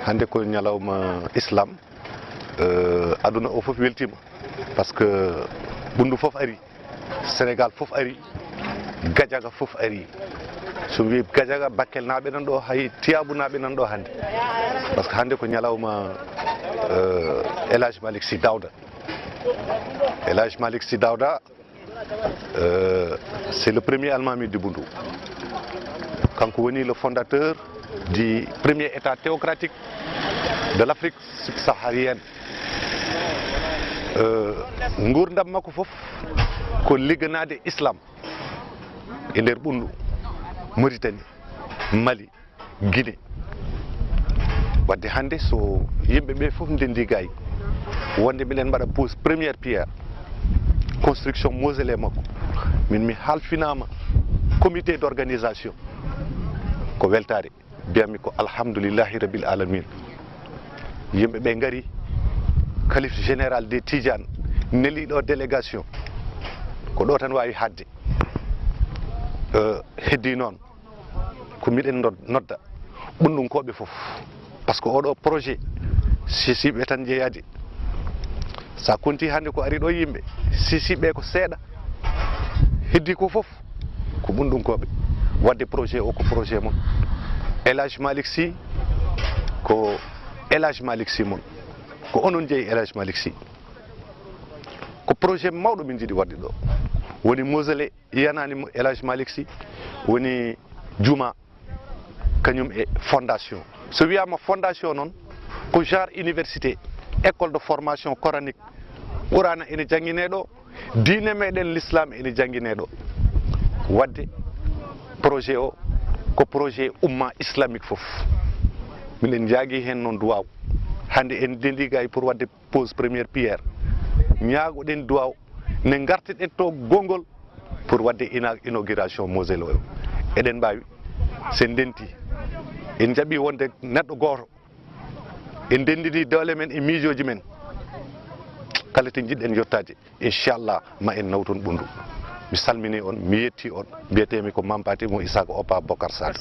hande ko ñalawma islam aduna o fof weltima par ce que ɓunndu fof ari Sénégal fof ari Gadiaga fof ari so wi Gadiaga Bakel naaɓe nan ɗo hay Tiyabou naaɓe nan ɗo hande par ce que hande ko ñalawma El Hadj Maalik Sih Dawda El Hadj Maalik Sih Dawda c'est le premier almami de Ɓunndu kanko woni le fondateur du premier état théocratique de l'Afrique subsaharienne. Gurdam makko fof ko ligganade islam e nder Ɓunndu Mauritanie Mali Guinée wadde hande so yimɓe ɓe fof ndendi gayi wonde miɗen mbaɗa pose première pierre construction mausolée makko min mi halfinama comité d'organisation ko weltare mbiyatmi ko alhamdoulillahi rabbil alamin yimɓe ɓe ngari calife général des Tidiane neliɗo délégation ko ɗo tan wawi hadde heddi noon ko miɗen nodda ɓunndukoɓe fof par ce que oɗo projet sisiɓe tan jeeyade sa konti hande ko ari ɗo yimɓe sisiɓe ko seeɗa heddi ko fof ko ɓunndukoɓe wadde projet o ko projet mon El Hadj Maalik Sih ko El Hadj Maalik Sih mon ko onon jeeyi El Hadj Maalik Sih ko projet mawɗo min jiiɗi wadde ɗo woni mausolée yanaande El Hadj Maalik Sih woni juma kañum e fondation so wiyama fondation noon ko genre université école de formation coranique Qur'ana ene jangguine ɗo diine meɗen l'islam ene jangguine ɗo wadde projet o ko projet umma islamique fof minen jaagui hen noon duwaw hande en dendi gay pour wadde pose première pierre ñaagoɗen duwaw ne garteɗen to gongol pour wadde inauguration mausolée o eɗen mbawi sen denti en jaaɓi wonde neɗɗo goto en dendini doole men e miijoji men kala to jiɗɗen yettade inchallah ma en nawton Ɓunndu mi salmini on mi yetti on mbiyetemi ko Mampati mo Isaka Opa Bocar Sarr.